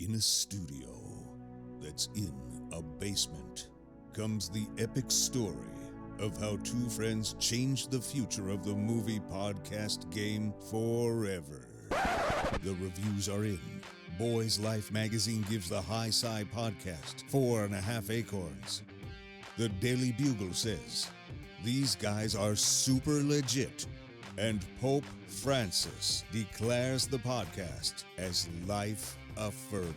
In a studio that's in a basement comes the epic story of how two friends changed the future of the movie podcast game forever. The reviews are in. Boys Life magazine gives the High Sci podcast 4.5 acorns. The Daily Bugle says, these guys are super legit. And Pope Francis declares the podcast as life-affirming.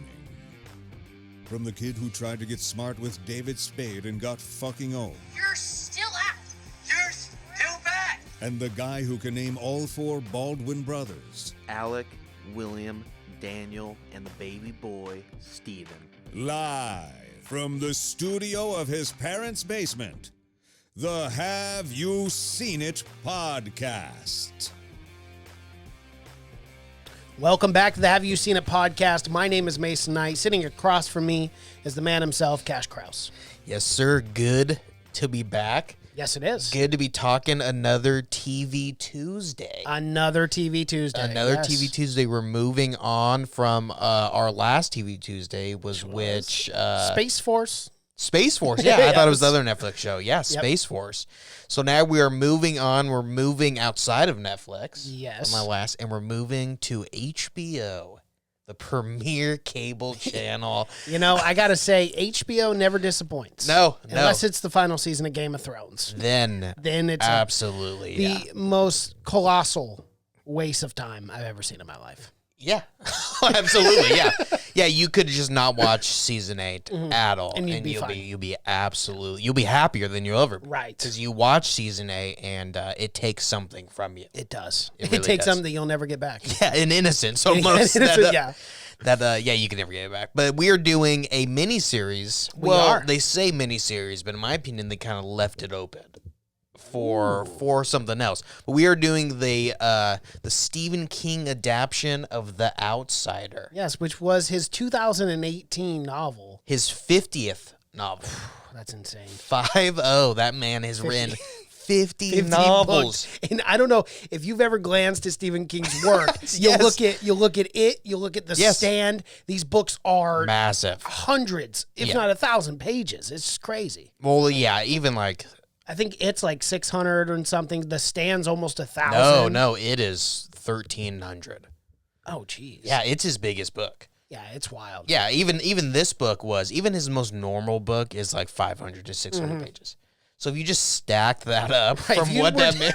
From the kid who tried to get smart with David Spade and got fucking old. You're still out. You're still bad. And the guy who can name all four Baldwin brothers. Alec, William, Daniel, and the baby boy, Stephen. Live from the studio of his parents' basement. The Have You Seen It podcast. Welcome back to the Have You Seen It podcast. My name is Mason Knight. Sitting across from me is the man himself, Cash Krause. Yes, sir. Good to be back. Yes, it is. Good to be talking another TV Tuesday. Another TV Tuesday. TV Tuesday. We're moving on from our last TV Tuesday, which Space Force. Space Force. Yeah, I thought it was the other Netflix show. Yeah, Space Force. So now we are moving on. We're moving outside of Netflix. Yes. And we're moving to HBO, the premier cable channel. You know, I got to say, HBO never disappoints. No. Unless it's the final season of Game of Thrones. Then it's absolutely the most colossal waste of time I've ever seen in my life. Yeah, absolutely. Yeah, yeah. You could just not watch season 8 at all, and you'll be happier than you'll ever be. Right, because you watch season 8 and it takes something from you. It does. It really takes does. something that you'll never get back. Yeah, an innocence almost. You can never get it back. But we are doing a mini series. They say mini series, but in my opinion, they kind of left it open for something else. But we are doing the Stephen King adaptation of The Outsider. Yes, which was his 2018 novel. His 50th novel. That's insane. 50. That man has written 50 novels. Books. And I don't know if you've ever glanced at Stephen King's work. Yes. You'll look at it. You'll look at The Stand. These books are massive, hundreds, if not 1,000 pages. It's crazy. Well, yeah, even like. I think it's like 600 and something. The Stand's almost 1,000. No, it is 1,300. Oh, geez. Yeah, it's his biggest book. Yeah, it's wild. Yeah, even this book even his most normal book is like 500 to 600 pages. So if you just stack that up from what that meant,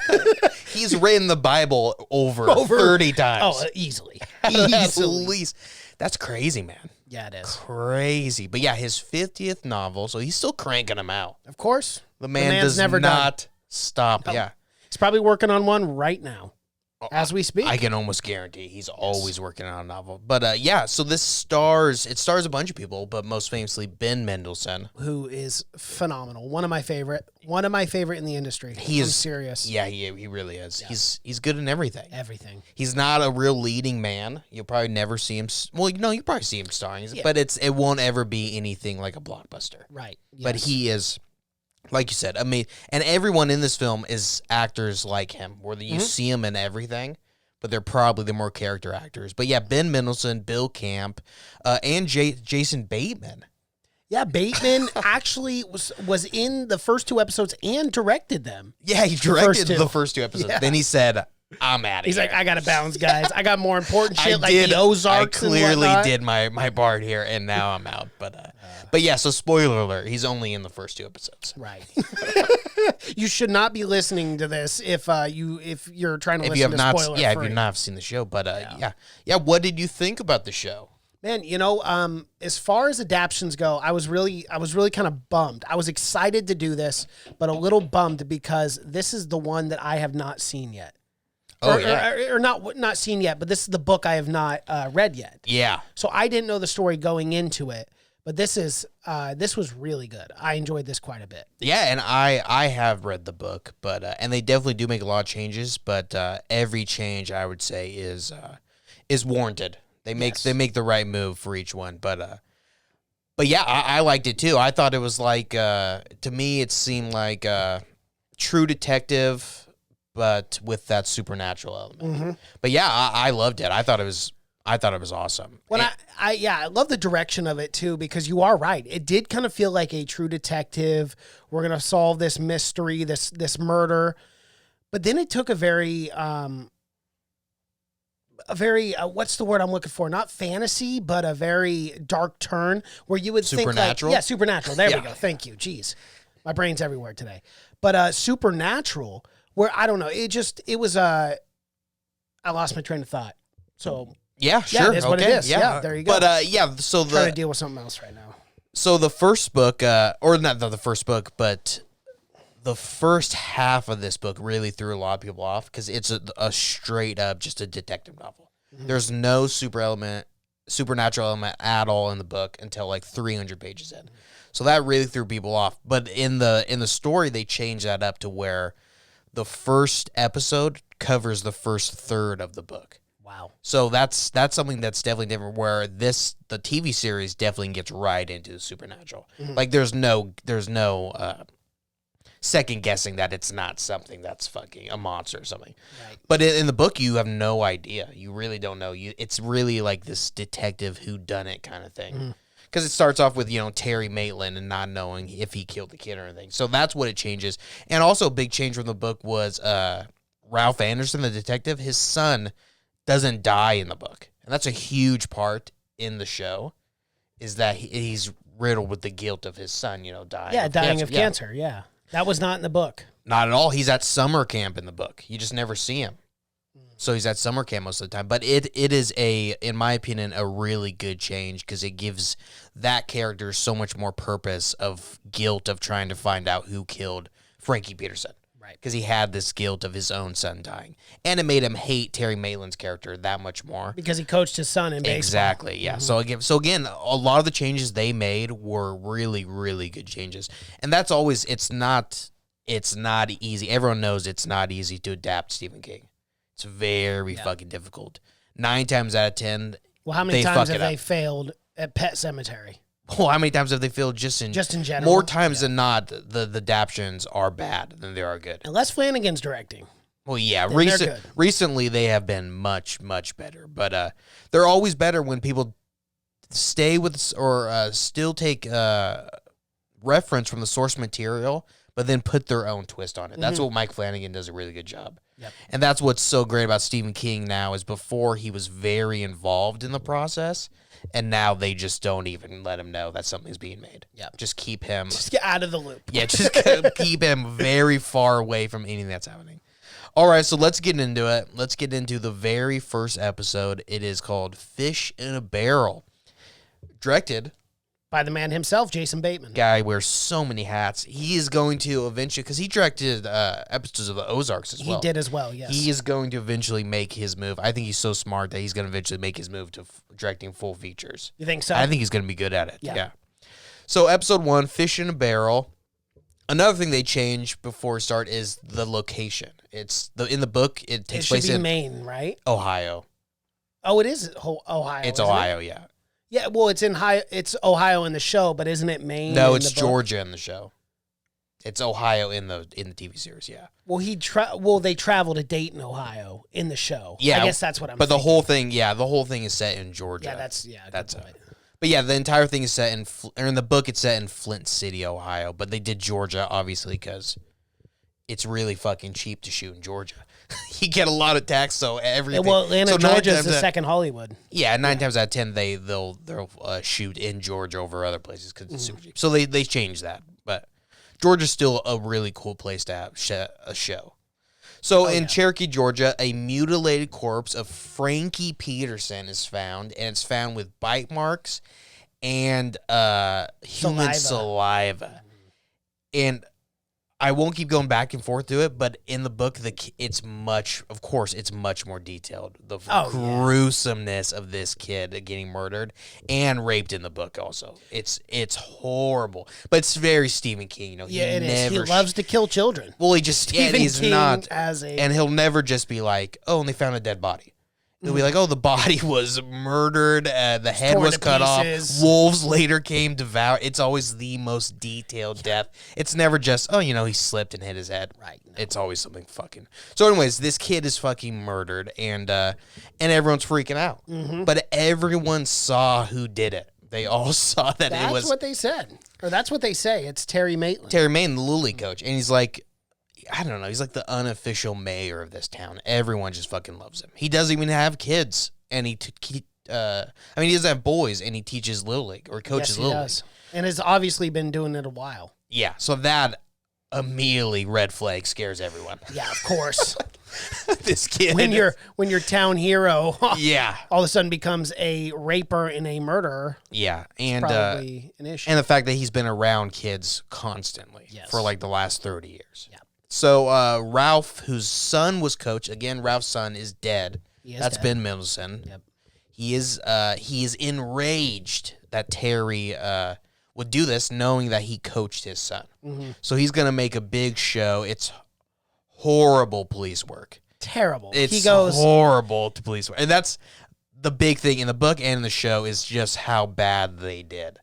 he's written the Bible over 30 times. Oh, easily. At least. That's crazy, man. Yeah, it is. Crazy. But yeah, his 50th novel, so he's still cranking them out. Of course. The man does not stop. No. Yeah. He's probably working on one right now as we speak. I can almost guarantee he's always working on a novel. But so this stars a bunch of people, but most famously Ben Mendelsohn, who is phenomenal. One of my favorite in the industry. I'm serious. Yeah, he really is. Yeah. He's good in everything. Everything. He's not a real leading man. You'll probably never see him. Well, no, you probably see him starring, but it won't ever be anything like a blockbuster. Right. Yes. But he is. Like you said, I mean, and everyone in this film is actors like him, where you see him in everything, but they're probably the more character actors. But yeah, Ben Mendelsohn, Bill Camp, and Jason Bateman. Yeah, Bateman actually was in the first 2 episodes and directed them. Yeah, he directed the first 2 episodes. Yeah. Then he said, I'm out of here. He's like, I got to bounce, guys. I got more important shit the Ozarks. I clearly did my part here, and now I'm out. But yeah, so spoiler alert, he's only in the first 2 episodes. Right. You should not be listening to this if you're trying to listen to spoiler free. Yeah, if you've not seen the show. But yeah. What did you think about the show? Man, as far as adaptions go, I was really kind of bummed. I was excited to do this, but a little bummed because this is the one that I have not seen yet. Or not seen yet, but this is the book I have not read yet. Yeah. So I didn't know the story going into it, but this was really good. I enjoyed this quite a bit. Yeah, and I have read the book, but and they definitely do make a lot of changes, but every change I would say is warranted. They make the right move for each one, but yeah, I liked it too. I thought it was like to me it seemed like True Detective, but with that supernatural element. But yeah, I loved it. I thought it was I thought it was awesome. When I love the direction of it too, because you are right. It did kind of feel like a True Detective. We're gonna solve this mystery, this murder, but then it took a very what's the word I'm looking for? Not fantasy, but a very dark turn where you would Supernatural? think like, supernatural. There we go. Thank you. Jeez, my brain's everywhere today. But supernatural, where I don't know. It was I lost my train of thought. So. Yeah, sure. It is what it is. Yeah, there you go. But so I'm trying to deal with something else right now. So the first book, or not the first book, but the first half of this book really threw a lot of people off because it's a straight up just a detective novel. Mm-hmm. There's no supernatural element at all in the book until like 300 pages in. So that really threw people off. But in the story, they changed that up to where the first episode covers the first third of the book. Wow. So that's something that's definitely different. Where the TV series definitely gets right into the supernatural. Mm-hmm. Like there's no second guessing that it's not something that's fucking a monster or something. Right. But in the book, you have no idea. You really don't know. It's really like this detective whodunit kind of thing. Because it starts off with Terry Maitland and not knowing if he killed the kid or anything. So that's what it changes. And also a big change from the book was Ralph Anderson, the detective. His son doesn't die in the book, and that's a huge part in the show, is that he's riddled with the guilt of his son, dying of cancer. Yeah, that was not in the book. Not at all. He's at summer camp in the book. You just never see him. So he's at summer camp most of the time. But it is in my opinion, a really good change because it gives that character so much more purpose of guilt of trying to find out who killed Frankie Peterson. Because he had this guilt of his own son dying. And it made him hate Terry Maitland's character that much more. Because he coached his son in baseball. Exactly, yeah. Mm-hmm. So again, a lot of the changes they made were really, really good changes. And that's always, it's not easy. Everyone knows it's not easy to adapt Stephen King. It's very fucking difficult. 9 times out of 10, well, how many times have they failed at Pet Sematary? Well, how many times have they failed just in general? More times than not, the adaptions are bad than they are good. Unless Flanagan's directing. Well, yeah. Recently, they have been much, much better. But they're always better when people stay with or still take reference from the source material, but then put their own twist on it. That's what Mike Flanagan does a really good job. Yep. And that's what's so great about Stephen King now is before he was very involved in the process. And now they just don't even let him know that something's being made. Yeah, just keep him. Just get out of the loop. Yeah, just keep him very far away from anything that's happening. All right, so let's get into it. Let's get into the very first episode. It is called Fish in a Barrel. Directed by the man himself, Jason Bateman. Guy wears so many hats. He is going to eventually, because he directed episodes of the Ozarks as well. He did as well, yes. He is going to eventually make his move. I think he's so smart that he's going to eventually make his move to directing full features. You think so? I think he's going to be good at it. Yeah. So episode 1, Fish in a Barrel. Another thing they changed before we start is the location. It's in the book. It takes place in Maine, right? Ohio. Oh, it is Ohio. It's Ohio, yeah. Yeah, well, it's Ohio in the show, but isn't it Maine? No, it's Georgia in the show. It's Ohio in the TV series, yeah. Well, they travel to Dayton, Ohio in the show. Yeah, I guess that's what I'm. But thinking. the whole thing is set in Georgia. Yeah, that's it. But yeah, the entire thing is set in the book. It's set in Flint City, Ohio. But they did Georgia obviously because it's really fucking cheap to shoot in Georgia. You get a lot of tax, so everything. Well, Atlanta, Georgia is the second Hollywood. Yeah, 9 times out of 10, they'll shoot in Georgia over other places because it's super cheap. So they changed that, but Georgia's still a really cool place to have a show. So in Cherokee, Georgia, a mutilated corpse of Frankie Peterson is found, and it's found with bite marks and human saliva. And I won't keep going back and forth to it, but in the book, it's much more detailed. The gruesomeness of this kid getting murdered and raped in the book also. It's horrible, but it's very Stephen King. It is. He loves to kill children. Well, he's not, and he'll never just be like, oh, and they found a dead body. They'll be like, oh, the body was murdered, the head torn was to cut pieces. off, wolves later came devour. It's always the most detailed death. It's never just, oh, he slipped and hit his head. Right. No. It's always something fucking. So, anyways, this kid is fucking murdered, and everyone's freaking out. Mm-hmm. But everyone saw who did it. They all saw that That's it was what they said. Or that's what they say. It's Terry Maitland. Terry Maitland, the Little League coach, and he's like, I don't know, he's like the unofficial mayor of this town. Everyone just fucking loves him. He doesn't even have kids, and he doesn't have boys, and he teaches Little League or coaches Little League. And has obviously been doing it a while. Yeah, so that immediately red flag scares everyone. Yeah, of course. This kid, when your town hero, yeah, all of a sudden becomes a raper and a murderer. Yeah, and probably an issue. And the fact that he's been around kids constantly for like the last 30 years. Yeah. So Ralph, whose son was coach, again, Ralph's son is dead. That's dead. Ben Mendelsohn. Yep. He is enraged that Terry would do this, knowing that he coached his son. Mm-hmm. So he's gonna make a big show. It's horrible police work. Terrible. It's horrible to police work, and that's the big thing in the book and in the show is just how bad they did.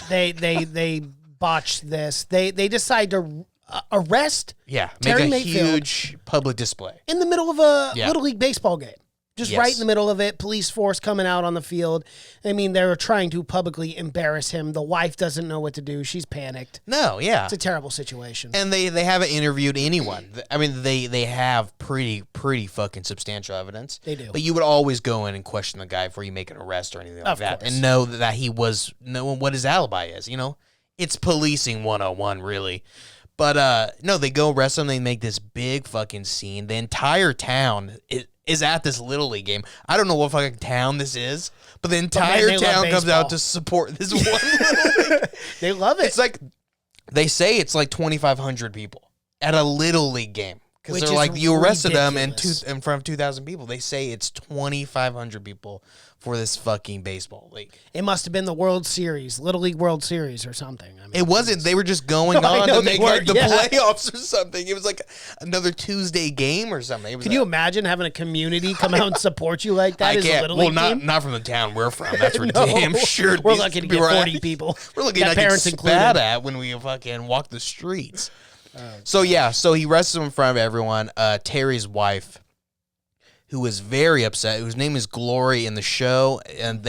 They botched this. They decide to arrest. Yeah, Terry make a Mayfield huge public display in the middle of a Little League baseball game. Just right in the middle of it, police force coming out on the field. I mean, they're trying to publicly embarrass him. The wife doesn't know what to do. She's panicked. No, yeah. It's a terrible situation. And they haven't interviewed anyone. I mean, they have pretty fucking substantial evidence. They do. But you would always go in and question the guy before you make an arrest or anything like that. Course. And know that he was, know what his alibi is, It's policing 101, really. But, no, they go arrest him. They make this big fucking scene. The entire town is at this Little League game. I don't know what fucking town this is, but the entire town comes out to support this one Little League. They love it. It's like, they say it's like 2,500 people at a Little League game. Because they're like, you arrested them in front of 2,000 people. They say it's 2,500 people for this fucking baseball league. It must have been the World Series, Little League World Series or something. I mean, it wasn't. They were just going on to make like the playoffs or something. It was like another Tuesday game or something. Can you imagine having a community come out and support you like that? I can't. A Little League game? Not from the town we're from. That's for damn sure. We're lucky to get 40 people. We're lucky to parents get included. spat at when we fucking walk the streets. So he arrests him in front of everyone. Terry's wife, who was very upset, whose name is Glory in the show, and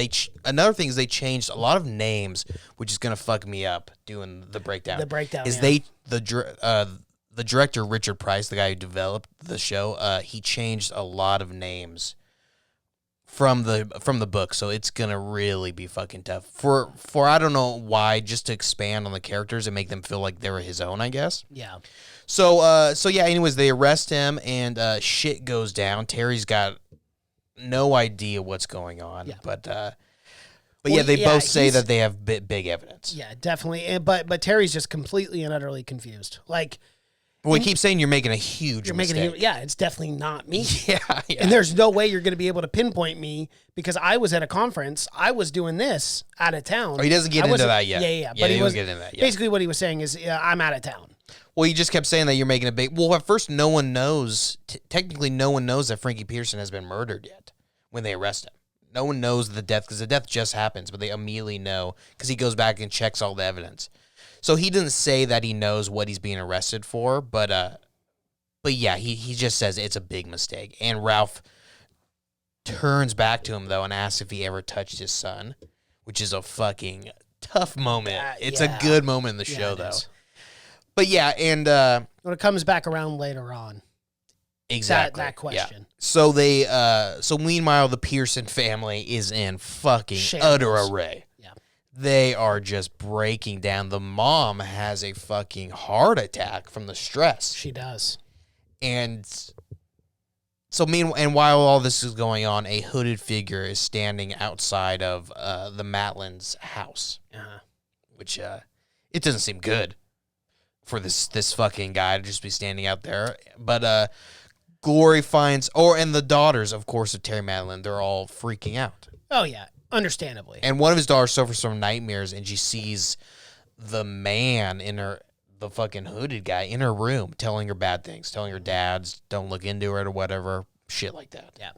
another thing is they changed a lot of names, which is gonna fuck me up doing the breakdown. The director Richard Price, the guy who developed the show, he changed a lot of names from the book, so it's gonna really be fucking tough for I don't know why, just to expand on the characters and make them feel like they were his own, I guess. Yeah. So yeah. Anyways, they arrest him and shit goes down. Terry's got no idea what's going on, but they both say that they have big evidence. Yeah, definitely. But Terry's just completely and utterly confused. Like. Well, we keep saying you're making a huge mistake. It's definitely not me. Yeah. And there's no way you're going to be able to pinpoint me because I was at a conference. I was doing this out of town. Oh, he doesn't get into that yet. Yeah. But he wasn't getting into that yet. Basically, what he was saying is, I'm out of town. Well, he just kept saying that you're making a big... Well, at first, no one knows... technically, no one knows that Frankie Pearson has been murdered yet when they arrest him. No one knows the death because the death just happens, but they immediately know because he goes back and checks all the evidence. So he didn't say that he knows what he's being arrested for, but yeah, he just says it's a big mistake. And Ralph turns back to him, though, and asks if he ever touched his son, which is a fucking tough moment. It's a good moment in the show, though. Is. But yeah, and... when it comes back around later on. Exactly. That question. Yeah. So so meanwhile, the Pearson family is in fucking utter array. Yeah. They are just breaking down. The mom has a fucking heart attack from the stress. She does. And so while all this is going on, a hooded figure is standing outside of the Matlin's house, which it doesn't seem good for this fucking guy to just be standing out there. But Glory finds, and the daughters, of course, of Terry Matlin, they're all freaking out. Oh yeah, understandably. And one of his daughters suffers from nightmares, and she sees the man the fucking hooded guy in her room telling her bad things, telling her dads don't look into it or whatever, shit like that. Yeah.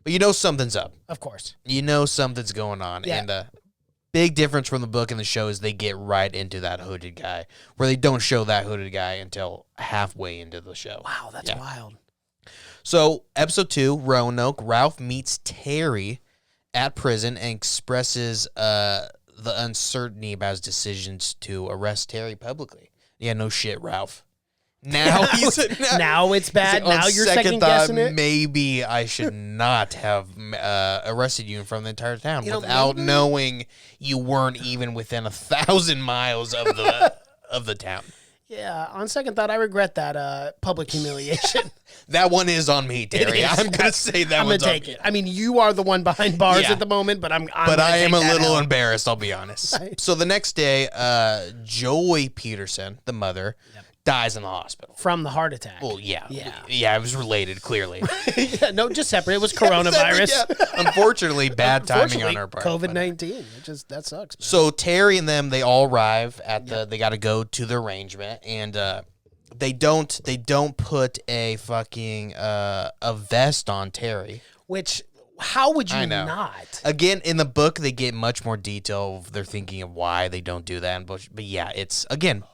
But you know something's up. Of course. You know something's going on. Yeah. And big difference from the book and the show is they get right into that hooded guy, where they don't show that hooded guy until halfway into the show. Wow, that's wild. So, episode 2, Roanoke, Ralph meets Terry at prison and expresses the uncertainty about his decisions to arrest Terry publicly. Yeah, no shit, Ralph. Now now it's bad. Now you're second guessing it. Maybe I should not have arrested you in front of the entire town without maybe? knowing you weren't even within 1,000 miles of the town. Yeah, on second thought, I regret that public humiliation. That one is on me, Terry. I'm gonna say that I'm one's gonna on take me. it. I mean, you are the one behind bars at the moment, but I am a little embarrassed. I'll be honest. Right. So the next day, Joy Peterson, the mother, dies in the hospital. From the heart attack. Well, yeah. Yeah. It was related, clearly. Yeah, no, just separate. It was coronavirus. Yeah. Unfortunately, bad timing on our part. COVID-19. That sucks, man. So Terry and them, they all arrive at they got to go to the arrangement, and they don't put a fucking a vest on Terry. Which, how would you I know. not? Again, in the book, they get much more detail of their thinking of why they don't do that. But yeah, it's, again,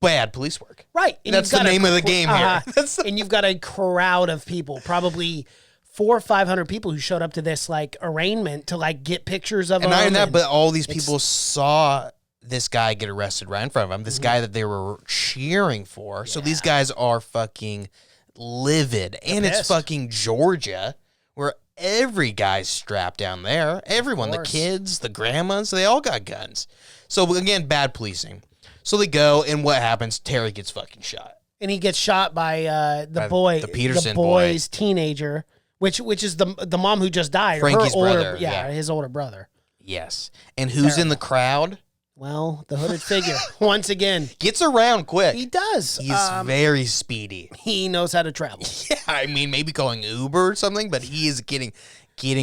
bad police work. Right. And that's you've the got name of the game here. And you've got a crowd of people, probably 400 or 500 people who showed up to this like arraignment to like get pictures of And them. not even that, but all these people saw this guy get arrested right in front of them. This guy that they were cheering for. So these guys are fucking livid. And it's fucking Georgia, where every guy's strapped down there. Everyone, the kids, the grandmas, they all got guns. So again, bad policing. So they go, and what happens? Terry gets fucking shot. And he gets shot by the Peterson boy's teenager, which is the mom who just died. Frankie's her older, brother. Yeah, his older brother. Yes. And who's in the crowd? Well, the hooded figure, once again. Gets around quick. He does. He's very speedy. He knows how to travel. Yeah, I mean, maybe calling Uber or something, but he is getting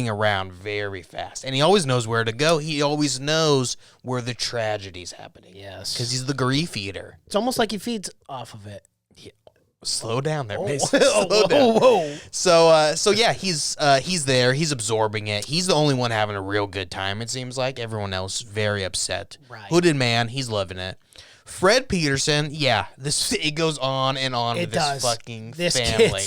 around very fast. And he always knows where to go. He always knows where the tragedy's happening. Yes. Because he's the grief eater. It's almost like he feeds off of it. Slow down there, Mason. Slow down. Whoa. So yeah, he's there. He's absorbing it. He's the only one having a real good time, it seems like. Everyone else very upset. Right. Hooded man, he's loving it. Fred Peterson, yeah, it goes on and on with this fucking family.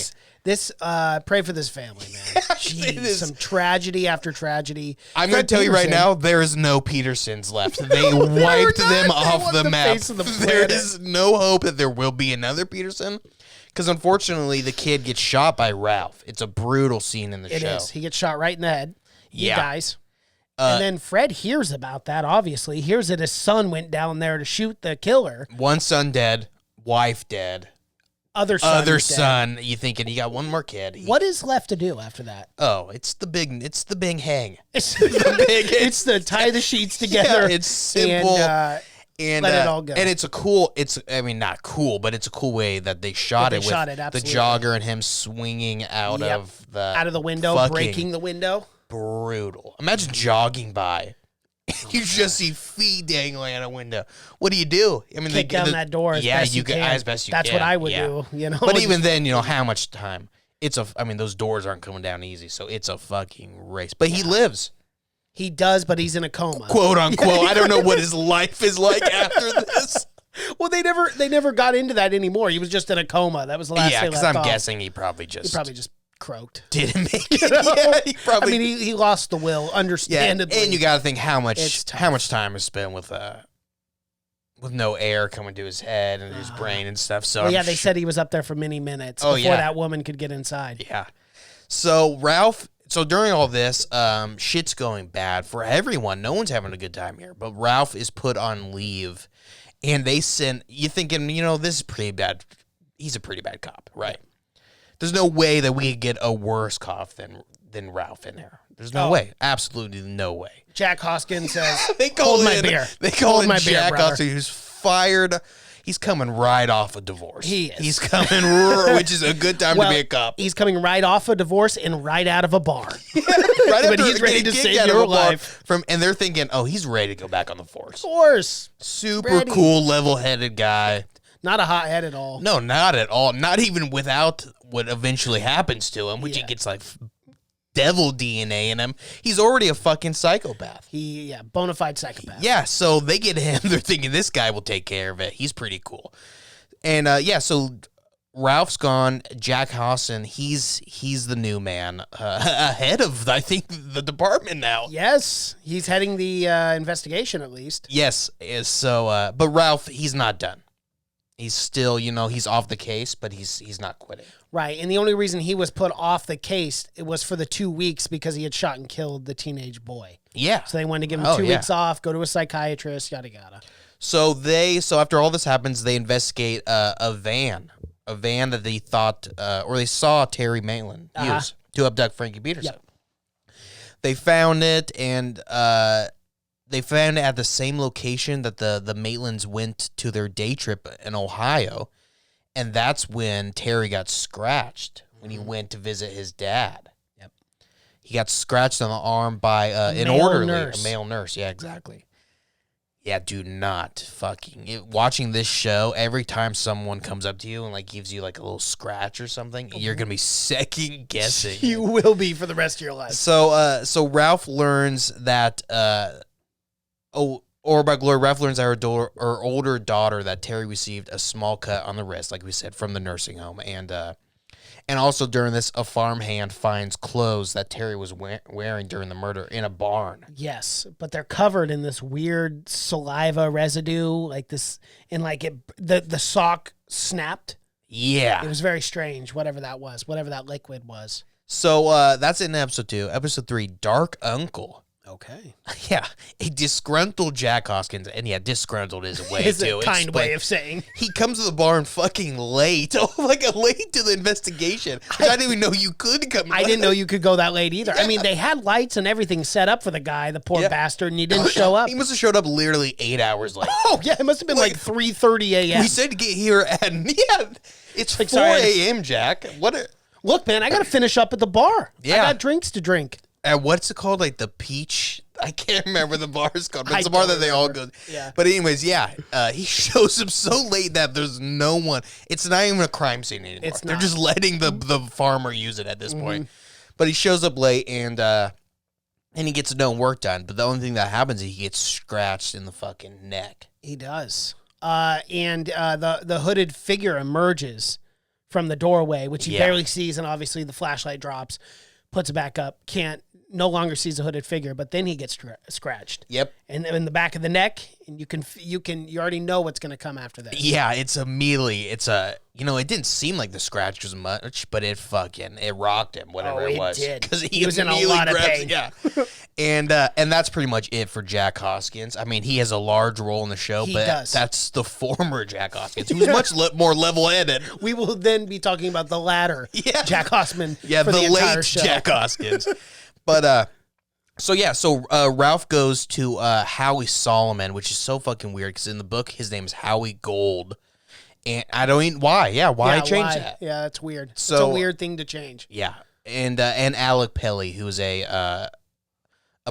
Pray for this family, man. Jeez, some tragedy after tragedy. I'm going to tell you right now, there is no Petersons left. They wiped them off the map. There is no hope that there will be another Peterson. Because unfortunately, the kid gets shot by Ralph. It's a brutal scene in the show. It is. He gets shot right in the head. He Yeah. dies. And then Fred hears about that, obviously. He hears that his son went down there to shoot the killer. One son dead, wife dead. Other son. You thinking you got one more kid. What is left to do after that? Oh, it's the big hang. It's the tie the sheets together. Yeah, it's simple. And let it all go. And it's not cool, but it's a cool way that they shot it with the absolutely. jogger and him swinging out of the window, breaking the window. Brutal. Imagine jogging by. You just see feet dangling out a window. What do you do? I mean, kick down that door as best you can. As best you can. That's what I would do. You know, but even then, how much time? Those doors aren't coming down easy, so it's a fucking race. But he lives. He does, but he's in a coma. Quote unquote. I don't know what his life is like after this. Well, they never got into that anymore. He was just in a coma. That was the last Yeah, because I'm guessing he probably just croaked. Didn't make it. Yeah, he probably. I mean, he lost the will, understandably. Yeah, and you got to think how much time is spent with no air coming to his head and his brain and stuff. So they said he was up there for many minutes before that woman could get inside. Yeah. So Ralph. So during all this, shit's going bad for everyone. No one's having a good time here. But Ralph is put on leave, and they send. You thinking, this is pretty bad. He's a pretty bad cop, right? There's no way that we could get a worse cop than Ralph in there. There's no way. Absolutely no way. Jack Hoskins says, "Hold my beer." They call him my Jack beer, Hoskins, who's fired. He's coming right off a divorce. He is. He's coming, which is a good time to be a cop. He's coming right off a divorce and right out of a bar. Right but he's ready to save your life. And they're thinking, oh, he's ready to go back on the force. Of course. Super cool, level-headed guy. Not a hothead at all. No, not at all. Not even without what eventually happens to him, which he gets devil DNA in him. He's already a fucking psychopath. Bona fide psychopath. Yeah, so they get him. They're thinking this guy will take care of it. He's pretty cool. And so Ralph's gone. Jack Hawson, he's the new man, ahead of, I think, the department now. Yes, he's heading the investigation at least. Yes, so but Ralph, he's not done. He's still, he's off the case, but he's not quitting. Right, and the only reason he was put off the case, it was for the 2 weeks because he had shot and killed the teenage boy. Yeah. So they wanted to give him 2 weeks off, go to a psychiatrist, yada yada. So after all this happens, they investigate a van that they thought, or they saw Terry Maitland use to abduct Frankie Peterson. Yep. They found it, and they found it at the same location that the Maitlands went to their day trip in Ohio, and that's when Terry got scratched when he went to visit his dad. Yep. He got scratched on the arm by an orderly, a male nurse. Yeah, exactly. Yeah, do not fucking watching this show. Every time someone comes up to you and like gives you like a little scratch or something, you're gonna be second guessing. You will be for the rest of your life. So Ralph learns that Ralph learns that her older daughter, that Terry received a small cut on the wrist, like we said, from the nursing home, and also during this, a farmhand finds clothes that Terry was wearing during the murder in a barn. Yes, but they're covered in this weird saliva residue, like this, and like the sock snapped. Yeah, it was very strange. Whatever that was, whatever that liquid was. So that's in episode 2. Episode 3, Dark Uncle. Okay. Yeah, a disgruntled Jack Hoskins, and disgruntled is a way is to a kind way of saying. He comes to the barn fucking late, late to the investigation. I didn't even know you could come. I didn't know you could go that late either. Yeah. I mean, they had lights and everything set up for the guy, the poor bastard, and he didn't show up. He must have showed up literally 8 hours late. Oh yeah, it must have been like 3:30 a.m. We said to get here at it's 4 a.m. Jack. Look, man, I got to finish up at the bar. Yeah, I got drinks to drink. What's it called? Like the Peach? I can't remember the bar's called, but it's a bar that they all go. Yeah. But anyways, he shows up so late that there's no one. It's not even a crime scene anymore. They're just letting the farmer use it at this point. But he shows up late and he gets no work done. But the only thing that happens is he gets scratched in the fucking neck. He does. And the hooded figure emerges from the doorway, which he barely sees, and obviously the flashlight drops, puts it back up, no longer sees a hooded figure, but then he gets scratched. Yep. And in the back of the neck, and you already know what's going to come after that. Yeah, it's immediately, it didn't seem like the scratch was much, but it rocked him, whatever it was. Did. Because he was in a lot of pain. Yeah. And that's pretty much it for Jack Hoskins. I mean, he has a large role in the show, that's the former Jack Hoskins, who's much more level-headed. We will then be talking about the latter Jack Hoskins. Yeah, for the entire late show. Jack Hoskins. But so Ralph goes to Howie Solomon, which is so fucking weird because in the book his name is Howie Gold, and I don't even why. Yeah, why change that? Yeah, that's weird. So, it's a weird thing to change. Yeah, and Alec Pelly, who's a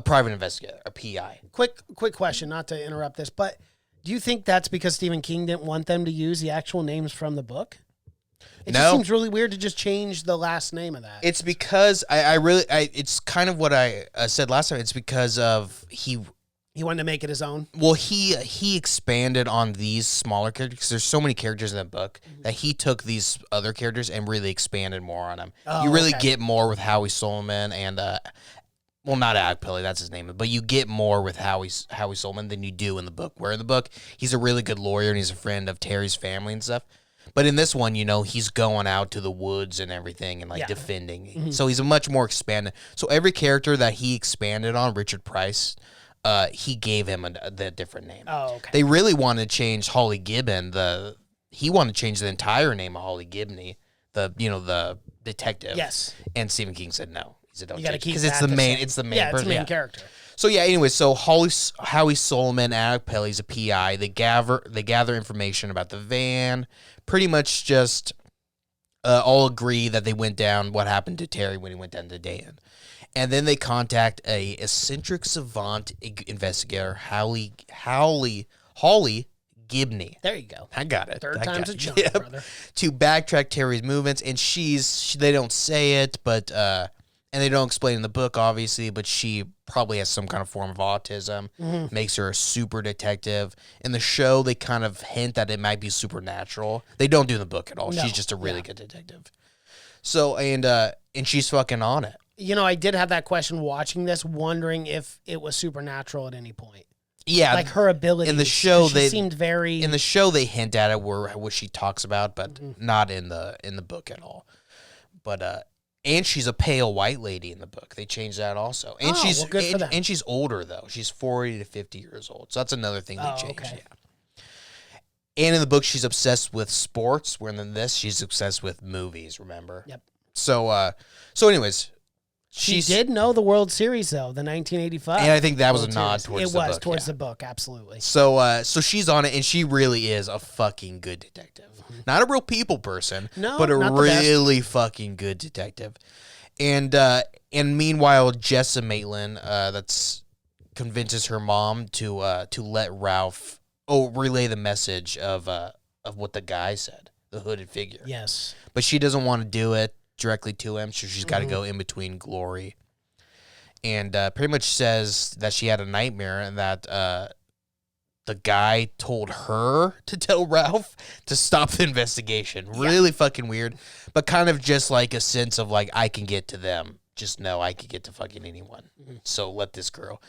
private investigator, a PI. Quick question, not to interrupt this, but do you think that's because Stephen King didn't want them to use the actual names from the book? It just seems really weird to just change the last name of that. It's because it's kind of what I said last time. It's because of he wanted to make it his own. Well, he expanded on these smaller characters because there's so many characters in the book that he took these other characters and really expanded more on them. You really get more with Howie Solomon and not Alec Pelly, that's his name, but you get more with Howie Solomon than you do in the book. Where in the book he's a really good lawyer and he's a friend of Terry's family and stuff. But in this one, he's going out to the woods and everything and defending. Mm-hmm. So he's a much more expanded. So every character that he expanded on, Richard Price, he gave him the different name. Oh, okay. They really wanted to change Holly Gibbon. He wanted to change the entire name of Holly Gibney, the detective. Yes. And Stephen King said no. He said don't change it because it's the main. It's the main. Yeah, person. It's the main character. So yeah, anyway, so Howie Solomon, Alec Pelly's a PI. They gather information about the van. Pretty much just all agree that they went down. What happened to Terry when he went down to Dan, and then they contact a eccentric savant investigator, Holly Gibney. There you go. I got it. Third time's a charm, brother. To backtrack Terry's movements, and they don't say it, but and they don't explain in the book, obviously, but she probably has some kind of form of autism, makes her a super detective. In the show, they kind of hint that it might be supernatural. They don't do in the book at all. No. She's just a really good detective. So, and she's fucking on it. You know, I did have that question watching this, wondering if it was supernatural at any point. Yeah. Like her ability. In the show, she seemed very... In the show, they hint at it, what she talks about, but not in the book at all. But, and she's a pale white lady in the book. They changed that also. And good for them. and she's older though. She's 40 to 50 years old. So that's another thing they changed. Okay. Yeah. And in the book, she's obsessed with sports. Where in this, she's obsessed with movies. Remember? Yep. So, anyways, she did know the World Series though, the 1985. and I think that was a World nod Series. towards the book. It was towards yeah. the book, absolutely. So, so she's on it, and she really is a fucking good detective. Not a real people person, No, but a not the best. really fucking good detective. And meanwhile, Jessa Maitland that's convinces her mom to let Ralph relay the message of what the guy said, the hooded figure. Yes. But she doesn't want to do it directly to him, so she's got to go in between Glory. And pretty much says that she had a nightmare and that the guy told her to tell Ralph to stop the investigation. Yeah. Really fucking weird, but kind of just like a sense of like, I can get to them. Just know I can get to fucking anyone. So let this girl.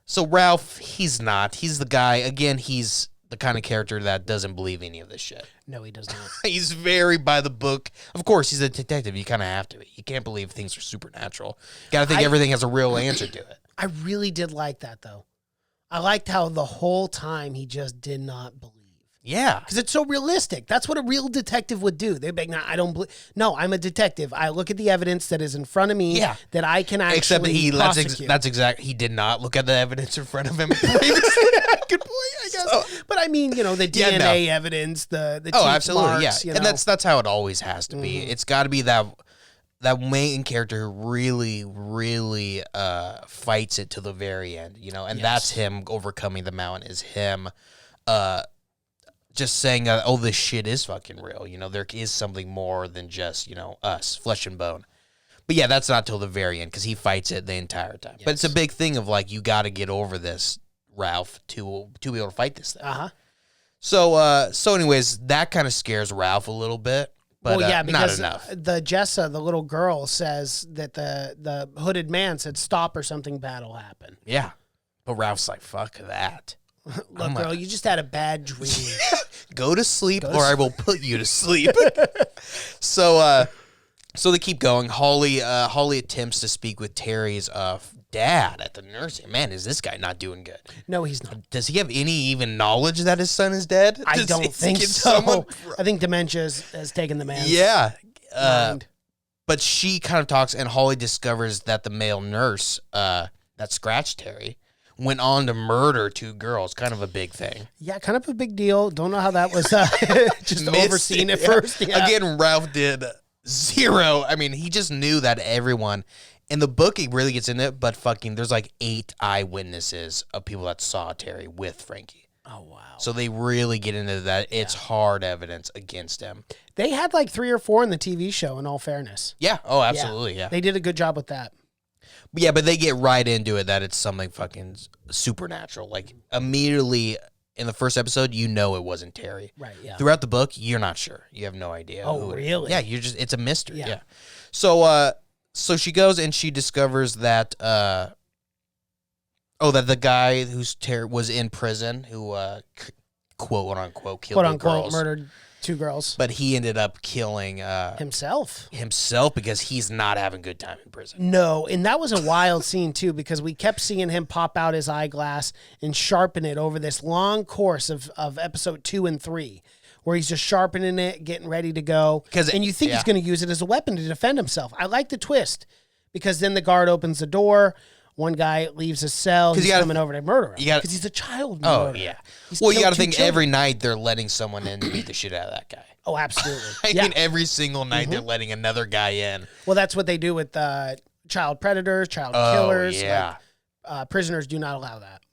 So Ralph, he's not. He's the guy. Again, he's the kind of character that doesn't believe any of this shit. No, he does not. He's very by the book. Of course, he's a detective. You kind of have to be. You can't believe things are supernatural. You got to think everything has a real answer to it. I really did like that though. I liked how the whole time he just did not believe. Yeah. Because it's so realistic. That's what a real detective would do. They'd be like, nah, I don't believe. No, I'm a detective. I look at the evidence that is in front of me that I can actually Except prosecute. that's exact. He did not look at the evidence in front of him. Good point, I guess. But I mean, the DNA evidence, the teeth absolutely, marks, yeah. And that's how it always has to be. It's got to be that main character who really fights it to the very end, and that's him overcoming the mountain, is him just saying, oh, this shit is fucking real. There is something more than just, us, flesh and bone. But yeah, that's not till the very end because he fights it the entire time. Yes. But it's a big thing of like, you got to get over this, Ralph, to be able to fight this thing. Uh-huh. So anyways, that kind of scares Ralph a little bit. But because not enough. The Jessa, the little girl, says that the hooded man said stop or something bad will happen. Yeah. But Ralph's like, fuck that. Look, girl, you just had a bad dream. Go to sleep or I will put you to sleep. So they keep going. Holly attempts to speak with Terry's dad at the nursing. Man, is this guy not doing good? No, he's not. Does he have any even knowledge that his son is dead? I don't think so. I think dementia has taken the man's mind. But she kind of talks, and Holly discovers that the male nurse that scratched Terry went on to murder 2 girls. Kind of a big thing. Yeah, kind of a big deal. Don't know how that was just overseen at first. Yeah. Again, Ralph did zero. I mean, he just knew that everyone. In the book, he really gets into it, but fucking, there's like 8 eyewitnesses of people that saw Terry with Frankie. Oh, wow. So they really get into that. It's hard evidence against him. They had like 3 or 4 in the TV show, in all fairness. Yeah. Oh, absolutely. Yeah. They did a good job with that. Yeah, but they get right into it that it's something fucking supernatural. Like, immediately in the first episode, it wasn't Terry. Right, yeah. Throughout the book, you're not sure. You have no idea. Oh, really? Yeah, it's a mystery. Yeah. So she goes and she discovers that that the guy who's was in prison who quote unquote killed quote unquote murdered 2 girls, but he ended up killing himself because he's not having a good time in prison. No, and that was a wild scene too, because we kept seeing him pop out his eyeglass and sharpen it over this long course of episode 2 and 3. Where he's just sharpening it, getting ready to go. And you think he's going to use it as a weapon to defend himself. I like the twist, because then the guard opens the door. One guy leaves his cell. He's coming over to murder him. Because he's a child murderer. Oh, yeah. Well, you got to think every night they're letting someone in to beat the shit out of that guy. Oh, absolutely. I mean, every single night they're letting another guy in. Well, that's what they do with child predators, child killers. Yeah. Prisoners do not allow that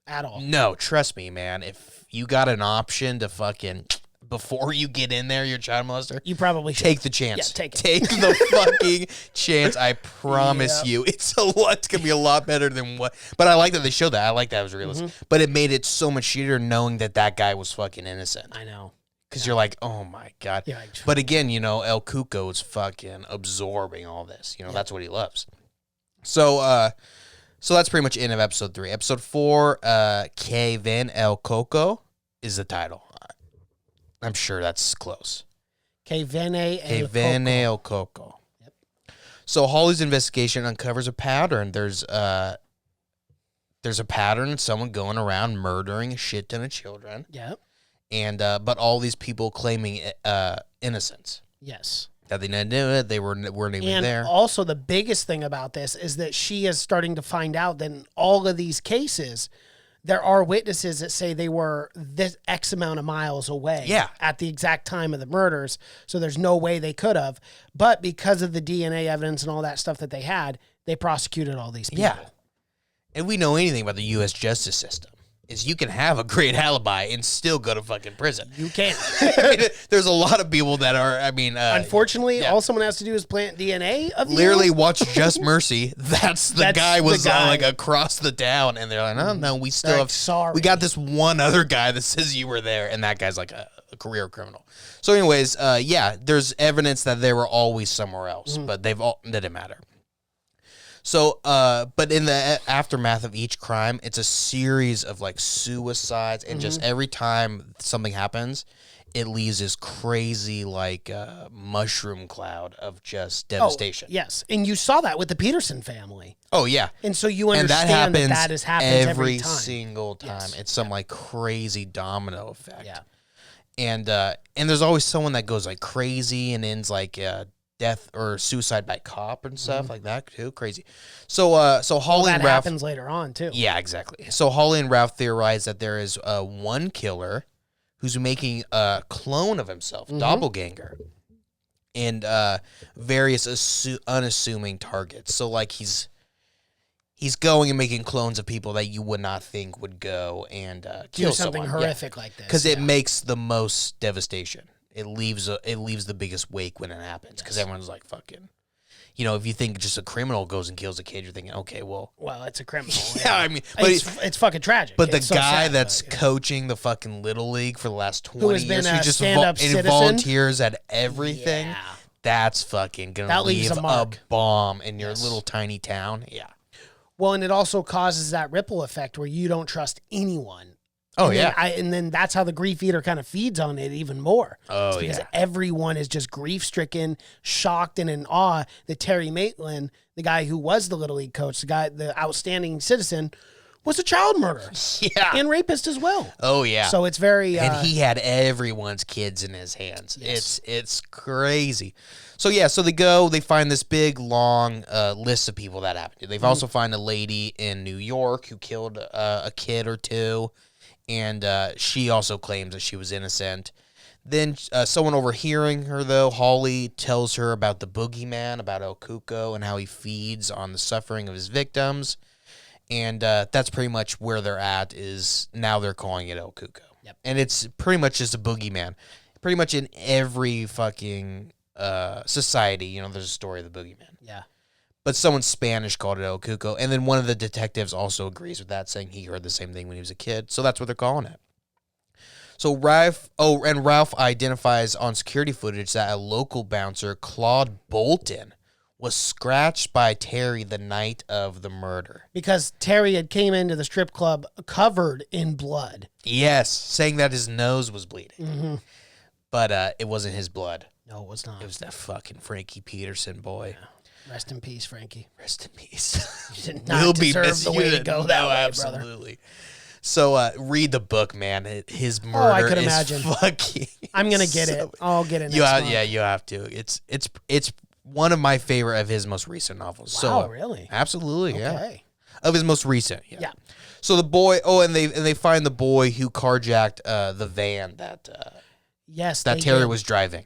at all. No, trust me, man. If you got an option to fucking before you get in there, you're a child molester, You probably should. take the chance. Yeah, take it. Take the fucking chance. I promise Yeah. you. It's going to be a lot better than what. But I like that they showed that. I like that it was realistic. But it made it so much shittier knowing that guy was fucking innocent. I know. Because you're like, oh my God. Yeah, but again, El Cuco is fucking absorbing all this. That's what he loves. So that's pretty much the end of episode 3. Episode 4, Que Ven El Coco is the title. I'm sure that's close. Que Vene El Coco. Yep. So Holly's investigation uncovers a pattern. There's a pattern of someone going around murdering a shit ton of children. Yep. And but all these people claiming innocence. Yes. That they didn't do it. They weren't even there. And also the biggest thing about this is that she is starting to find out that in all of these cases, there are witnesses that say they were this X amount of miles away at the exact time of the murders. So there's no way they could have. But because of the DNA evidence and all that stuff that they had, they prosecuted all these people. Yeah. And we know anything about the U.S. justice system. Is you can have a great alibi and still go to fucking prison. You can. There's a lot of people that are, unfortunately, all someone has to do is plant DNA of literally you. watch Just Mercy. That's the guy was like across the town, and they're like, no, we still have. Sorry. We got this one other guy that says you were there, and that guy's like a career criminal. So, anyways, there's evidence that they were always somewhere else, but that didn't matter. So, but in the aftermath of each crime, it's a series of like suicides, and just every time something happens, it leaves this crazy like mushroom cloud of just devastation. Oh, yes, and you saw that with the Peterson family. Oh yeah, and so you understand that has happened every time. Single time. Yes. It's some like crazy domino effect. Yeah, and there's always someone that goes like crazy and ends like death or suicide by cop and stuff like that too. Crazy. So Holly and Ralph happens later on too. Yeah, exactly. So Holly and Ralph theorize that there is one killer who's making a clone of himself, doppelganger, and various unassuming targets. So like he's going and making clones of people that you would not think would go and kill something someone. horrific like this because it makes the most devastation. It leaves the biggest wake when it happens because everyone's like fucking, if you think just a criminal goes and kills a kid, you're thinking, okay, well, it's a criminal. Yeah, I mean, but it's fucking tragic. But it's the guy that's coaching the fucking little league for the last 20 years, who just volunteers at everything, that's fucking gonna leave a bomb in your little tiny town. Yeah. Well, and it also causes that ripple effect where you don't trust anyone. Oh, and then that's how the grief eater kind of feeds on it even more. Oh, it's because everyone is just grief-stricken, shocked, and in awe that Terry Maitland, the guy who was the Little League coach, the outstanding citizen, was a child murderer. Yeah. And rapist as well. Oh, yeah. So it's very... and he had everyone's kids in his hands. Yes. It's crazy. So, so they find this big, long list of people that happened. They've also found a lady in New York who killed a kid or two. And she also claims that she was innocent. Then someone overhearing her, though, Holly tells her about the boogeyman, about El Cuco, and how he feeds on the suffering of his victims. And that's pretty much where they're at, is now they're calling it El Cuco. Yep. And it's pretty much just a boogeyman. Pretty much in every fucking society, there's a story of the boogeyman. Yeah. But someone Spanish called it El Cuco. And then one of the detectives also agrees with that, saying he heard the same thing when he was a kid. So that's what they're calling it. So Ralph identifies on security footage that a local bouncer, Claude Bolton, was scratched by Terry the night of the murder. Because Terry had came into the strip club covered in blood. Yes, saying that his nose was bleeding. Mm-hmm. But it wasn't his blood. No, it was not. It was that fucking Frankie Peterson boy. Yeah. Rest in peace, Frankie. Rest in peace. You did not deserve the way to go that way, absolutely. Brother. So read the book, man. His murder I could imagine. Fucking... I'm going to get it. I'll get it next month. Yeah, you have to. It's one of my favorite of his most recent novels. Wow, so, really? Absolutely, okay. Of his most recent, yeah. So the boy, and they find the boy who carjacked the van that Terry was driving.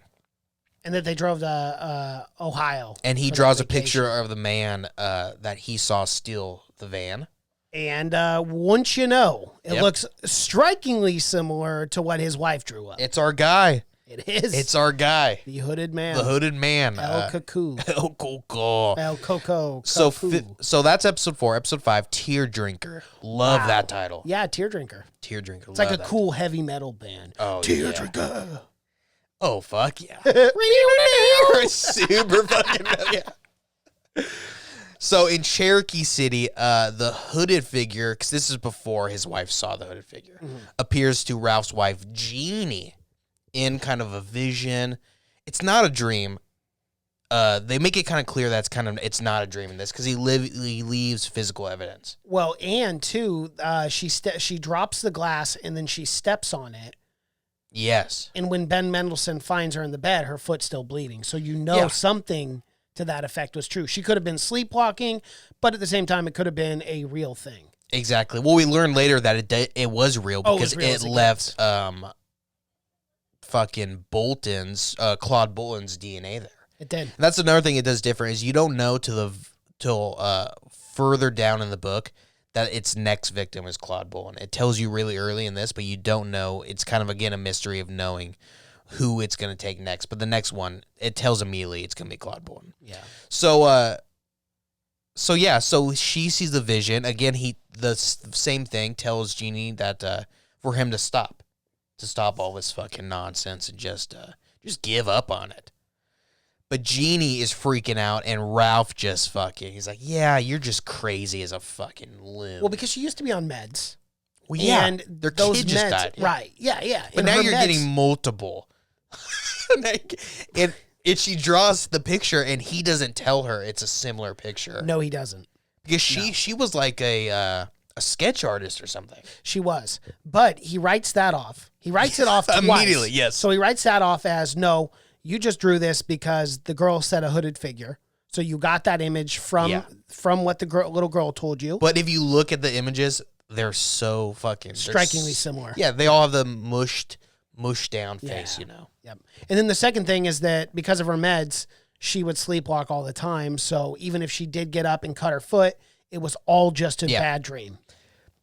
And that they drove to Ohio. And he draws a picture of the man that he saw steal the van. And once you know, It looks strikingly similar to what his wife drew up. It's our guy. It is. It's our guy. The hooded man. The hooded man. El Cuckoo. El Coco. El Coco. So that's episode 4. Episode 5, Tear Drinker. Love that title. Yeah, Tear Drinker. Tear Drinker. It's like a cool heavy metal band. Oh, Tear Drinker. Oh, fuck yeah. Super fucking yeah. So in Cherokee City, the hooded figure, because this is before his wife saw the hooded figure, appears to Ralph's wife, Jeannie, in kind of a vision. It's not a dream. They make it kind of clear that it's not a dream in this because he leaves physical evidence. Well, and too, she drops the glass and then she steps on it. Yes. And when Ben Mendelsohn finds her in the bed, her foot's still bleeding. So something to that effect was true. She could have been sleepwalking, but at the same time, it could have been a real thing. Exactly. Well, we learned later that it was real because it left fucking Claude Bolton's DNA there. It did. And that's another thing it does different is you don't know till further down in the book that its next victim is Claude Bolton. It tells you really early in this, but you don't know. It's kind of, again, a mystery of knowing who it's going to take next. But the next one, it tells immediately it's going to be Claude Bolton. Yeah. So she sees the vision. Again, the same thing tells Jeannie that for him to stop all this fucking nonsense and just give up on it. But Jeannie is freaking out, and Ralph he's like, yeah, you're just crazy as a fucking loon. Well, because she used to be on meds. Well, yeah, and their those kid just meds, died. Right, yeah. But now you're getting multiple. and she draws the picture, and he doesn't tell her it's a similar picture. No, he doesn't. Because she was like a sketch artist or something. She was. But he writes that off. He writes it off twice. Immediately, yes. So he writes that off as, no, you just drew this because the girl said a hooded figure. So you got that image from what the little girl told you. But if you look at the images, they're so fucking... strikingly similar. Yeah, they all have the mushed down face, you know. Yep. And then the second thing is that because of her meds, she would sleepwalk all the time. So even if she did get up and cut her foot, it was all just a bad dream.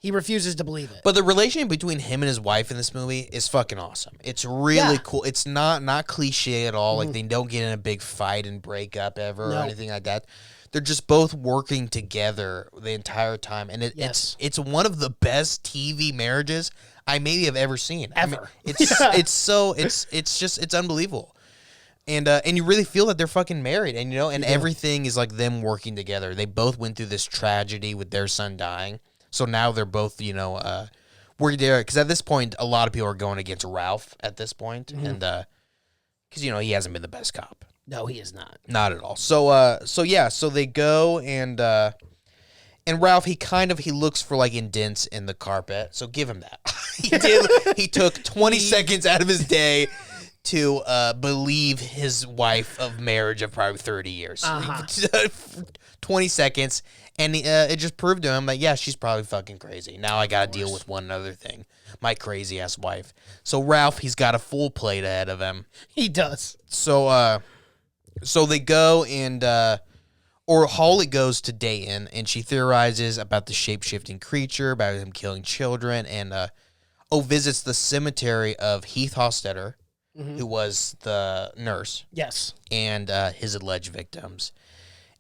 He refuses to believe it. But the relationship between him and his wife in this movie is fucking awesome. It's really cool. It's not cliche at all. Like, they don't get in a big fight and break up ever or anything like that. They're just both working together the entire time. And it's one of the best TV marriages I maybe have ever seen. Ever. I mean, it's unbelievable. And you really feel that they're fucking married, and everything is like them working together. They both went through this tragedy with their son dying. So now they're both, working together. Because at this point, a lot of people are going against Ralph at this point. And because, he hasn't been the best cop. No, he is not. Not at all. So they go and Ralph, he looks for like indents in the carpet. So give him that. He took 20 seconds out of his day to believe his wife of marriage of probably 30 years. 20 seconds. And it just proved to him that, yeah, she's probably fucking crazy. Now I got to deal with one other thing. My crazy-ass wife. So Ralph, he's got a full plate ahead of him. He does. So they go and... or Holly goes to Dayton, and she theorizes about the shape-shifting creature, about him killing children, and visits the cemetery of Heath Hostetter, who was the nurse. Yes. And his alleged victims.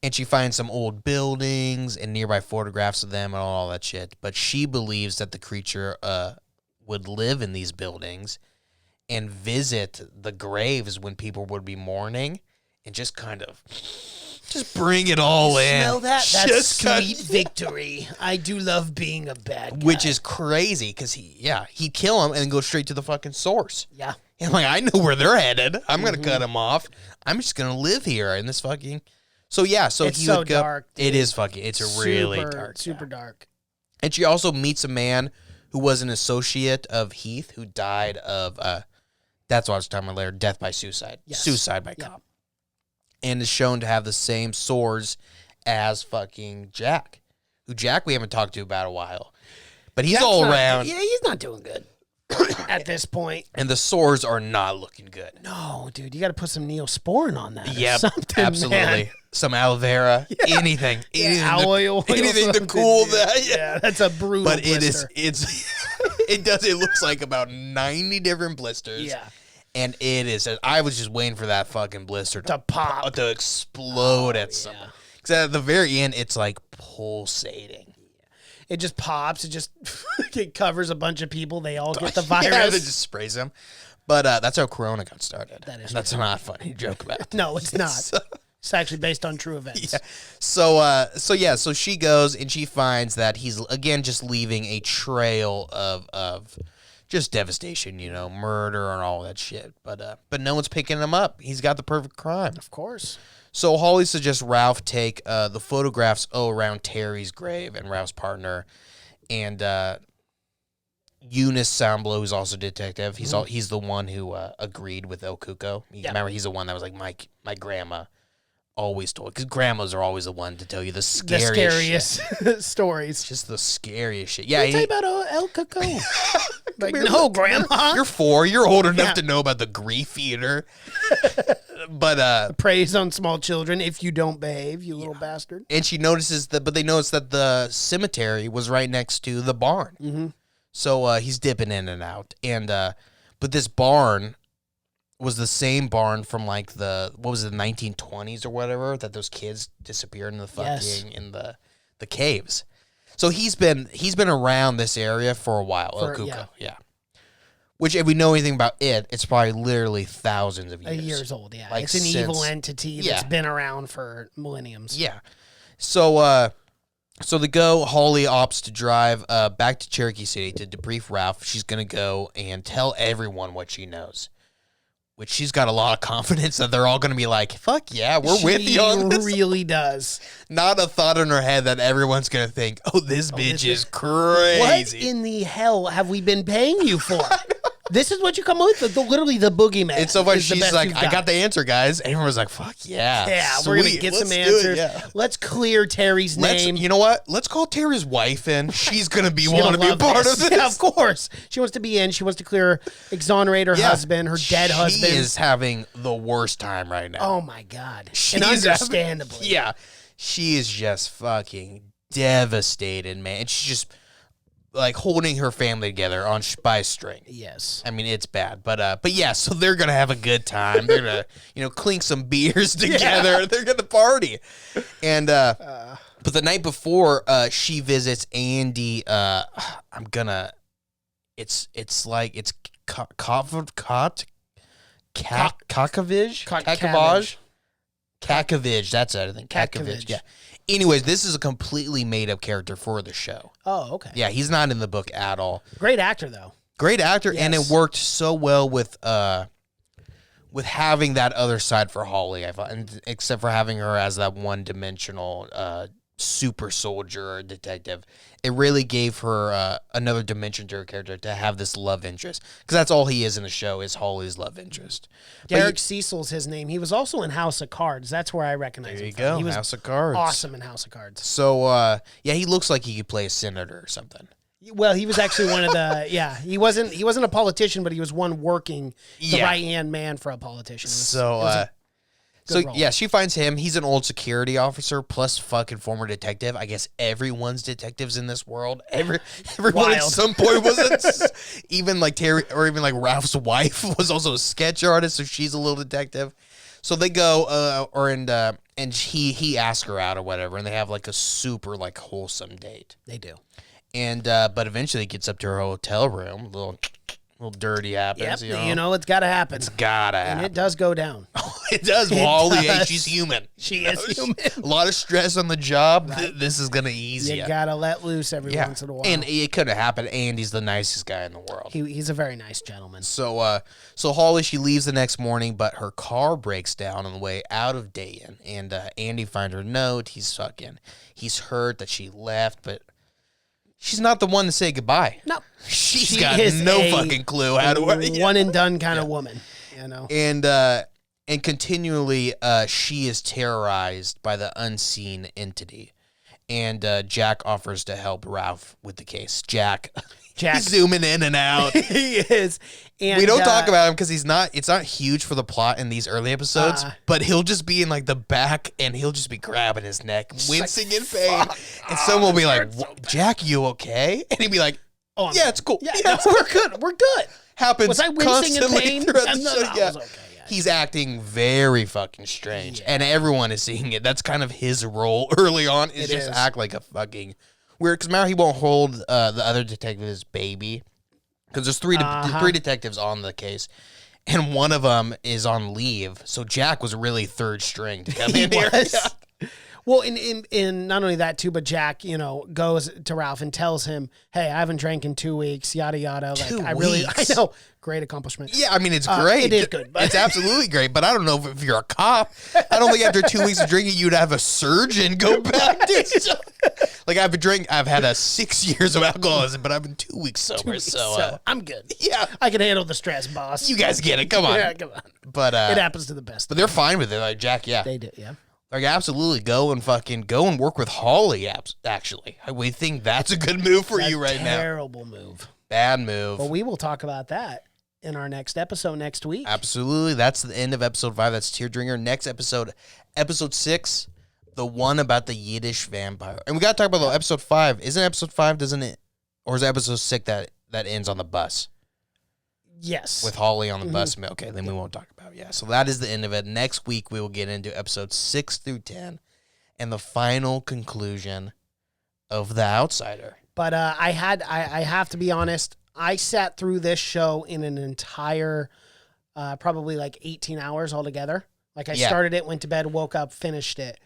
And she finds some old buildings and nearby photographs of them and all that shit. But she believes that the creature would live in these buildings and visit the graves when people would be mourning and just kind of just bring it all in. Smell that? That's just sweet victory. I do love being a bad guy. Which is crazy because he'd kill him and then go straight to the fucking source. Yeah. And I know where they're headed. I'm going to cut them off. I'm just going to live here in this fucking... So it's so dark. Dude. It is fucking. It's really dark. Super dark. And she also meets a man who was an associate of Heath who died of. That's what I was talking about later. Death by suicide. Yes. Suicide by cop. And is shown to have the same sores as fucking Jack, who we haven't talked to about a while, but he's all around. Yeah, he's not doing good at this point. And the sores are not looking good. No, dude, you got to put some Neosporin on that. Yep, absolutely. Man. Some aloe vera, anything oil, anything to cool that. Yeah, that's a brutal. But blister. it's It does. It looks like about 90 different blisters. Yeah. And it is. I was just waiting for that fucking blister To pop. to explode at someone. Because at the very end, it's like pulsating. It just pops. It just it covers a bunch of people. They all get the virus. Yeah, it just sprays them. But that's how Corona got started. That is That's not a funny joke about. No, it's not. It's actually based on true events. Yeah. So she goes and she finds that he's again just leaving a trail of just devastation, murder and all that shit. But no one's picking him up. He's got the perfect crime. Of course. So Holly suggests Ralph take the photographs around Terry's grave and Ralph's partner, and Eunice Samblo, who's also a detective. He's the one who agreed with El Cuco. Remember, he's the one that was like, my grandma always told, because grandmas are always the one to tell you the scariest stories. Just the scariest shit. Yeah, Let me tell you about El Cuco. Like, no, Grandma. You're 4. You're old enough to know about the grief eater. But preys on small children if you don't behave, you little bastard. And she notices but they notice that the cemetery was right next to the barn. Mm-hmm. So he's dipping in and out. And but this barn was the same barn from like the 1920s or whatever, that those kids disappeared in the fucking in the caves. So he's been around this area for a while. El Cuco, yeah. Which, if we know anything about it's probably literally thousands of years. Years old, yeah. Like it's an evil entity that's been around for millenniums. Yeah. So to go, Holly opts to drive back to Cherokee City to debrief Ralph. She's going to go and tell everyone what she knows. Which she's got a lot of confidence that they're all going to be like, fuck yeah, we're with you on this. She really does. Not a thought in her head that everyone's going to think, this bitch is crazy. What in the hell have we been paying you for? This is what you come up with? Literally the boogeyman. It's so funny. She's like, I got the answer, guys. Everyone was like, fuck yeah. Yeah, we're going to get some answers. Let's clear Terry's name. You know what? Let's call Terry's wife in. She's going to be want to be a part of this. Yeah, of course. She wants to be in. She wants to exonerate her husband, her dead husband. She is having the worst time right now. Oh, my God. And understandably. Yeah. She is just fucking devastated, man. And she's just like holding her family together by a string. Yes. I mean, it's bad. But yeah, so they're going to have a good time. They're going to, clink some beers together. Yeah. They're going to party. And, but the night before, she visits Andy. Kakavage? Kakavage, that's it, I think. Kakavage, yeah. Anyways, this is a completely made-up character for the show. Oh, okay. Yeah, he's not in the book at all. Great actor, though. Great actor, yes. And it worked so well with having that other side for Holly, I thought, and except for having her as that one-dimensional super soldier or detective. It really gave her another dimension to her character to have this love interest, because that's all he is in the show, is Holly's love interest. Derek Cecil's his name. He was also in House of Cards. That's where I recognize him. There you go. He was House of Cards. Awesome in House of Cards. So yeah, he looks like he could play a senator or something. Well, he was actually one of the he wasn't a politician, but he was one working the right hand man for a politician. Yeah, she finds him. He's an old security officer plus fucking former detective. I guess everyone's detectives in this world. Everyone at some point was even like Terry, or even like Ralph's wife was also a sketch artist, so she's a little detective. So they go, and he asks her out or whatever, and they have like a super like wholesome date. They do. And but eventually it gets up to her hotel room, a little dirty happens. Yep, it's got to happen. It's got to happen. And it does go down. It does. Wally, she's human. She is human. A lot of stress on the job. Right. This is going to ease you. You got to let loose every once in a while. And it could have happened. Andy's the nicest guy in the world. He's a very nice gentleman. So Holly, she leaves the next morning, but her car breaks down on the way out of Dayton. And Andy finds her note. He's hurt that she left, but she's not the one to say goodbye. No. She's got no fucking clue how to work. One and done kind of woman, And continually, she is terrorized by the unseen entity. And Jack offers to help Ralph with the case. Jack he's zooming in and out. He is. And we don't talk about him because it's not huge for the plot in these early episodes, but he'll just be in like the back and he'll just be grabbing his neck, wincing in pain. And someone will be like, Jack, you okay? And he'll be like, Oh, I'm Yeah, good. it's cool. Yeah, Yeah. we're good. We're good. Happens Was I wincing in constantly pain? throughout the No, show. I Yeah. was okay. Yeah. He's acting very fucking strange, Yeah. and everyone is seeing it. That's kind of his role early on, is It just is. act like a fucking weird. Because remember, he won't hold the other detective's baby, because there's three detectives on the case, and one of them is on leave. So Jack was really third string to come in here. was. Yeah. Well, in not only that too, but Jack, goes to Ralph and tells him, "Hey, I haven't drank in 2 weeks." Yada yada. Like, 2 I weeks? know, great accomplishment. Yeah, I mean, it's great. It is good. But It's absolutely great, but I don't know if you're a cop. I don't think after 2 weeks of drinking, you'd have a surgeon go back. Like, I've had 6 years of alcoholism, but I've been 2 weeks sober, so I'm good. yeah. I can handle the stress, boss. You guys get it. Come on. Yeah, come on. But It happens to the best. but they're fine with it. Like, Jack, yeah. They do, yeah. Like, absolutely go and work with Holly, actually. We think that's a good move for you right now. Terrible move. Bad move. But we will talk about that in our next episode next week. Absolutely. That's the end of episode 5. That's Teardringer. Next episode 6, the one about the Yiddish vampire. And we got to talk about episode 5. Isn't episode 5, doesn't it? Or is it episode 6 that ends on the bus? Yes. With Holly on the bus. Okay, then we won't talk about it. Yeah, so that is the end of it. Next week, we will get into episodes 6 through 10 and the final conclusion of The Outsider. But I have to be honest, I sat through this show in an entire, probably like 18 hours altogether. Like I started it, went to bed, woke up, finished it.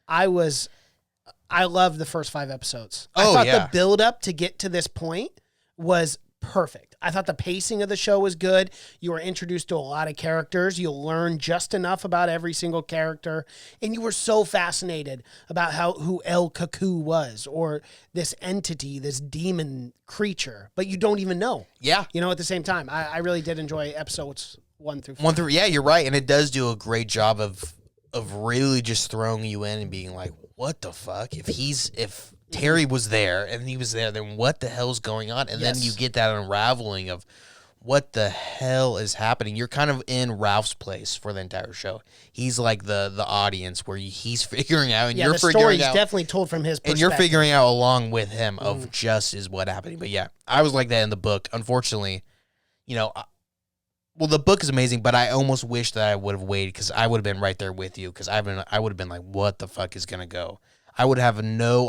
I loved the first 5 episodes. I thought the build up to get to this point was perfect. I thought the pacing of the show was good. You were introduced to a lot of characters. You'll learn just enough about every single character. And you were so fascinated about who El Cuckoo was, or this entity, this demon creature, but you don't even know. Yeah. At the same time, I really did enjoy episodes 1 through 4. 1 through, yeah, you're right. And it does do a great job of really just throwing you in and being like, what the fuck? If Terry was there and he was there, then what the hell's going on? And then you get that unraveling of what the hell is happening. You're kind of in Ralph's place for the entire show. He's like the audience where he's figuring out, and you're the figuring story's out, definitely told from his perspective. and you're figuring out along with him of just is what happening. But yeah, I was like that in the book. Unfortunately, well, the book is amazing, but I almost wish that I would have waited, because I would have been right there with you, because I would have been like, what the fuck is gonna go? I would have no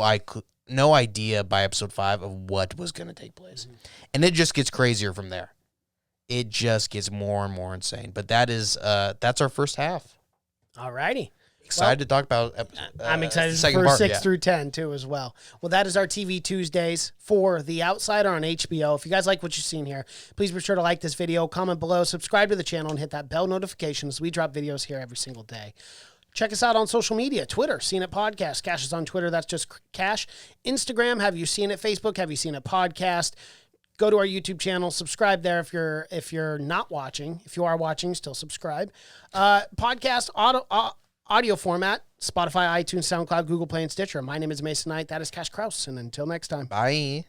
idea by episode 5 of what was going to take place. And it just gets crazier from there. It just gets more and more insane. But that's our first half. All righty. Excited to talk about I'm excited the for second part, 6 through 10 too as well. Well, that is our TV Tuesdays for The Outsider on HBO. If you guys like what you've seen here, please be sure to like this video, comment below, subscribe to the channel, and hit that bell notification as we drop videos here every single day. Check us out on social media, Twitter, Seen It Podcast. Cash is on Twitter, that's just Cash. Instagram, Have You Seen It? Facebook, Have You Seen It Podcast. Go to our YouTube channel, subscribe there if you're not watching. If you are watching, still subscribe. Podcast audio format, Spotify, iTunes, SoundCloud, Google Play, and Stitcher. My name is Mason Knight. That is Cash Kraus, and until next time. Bye.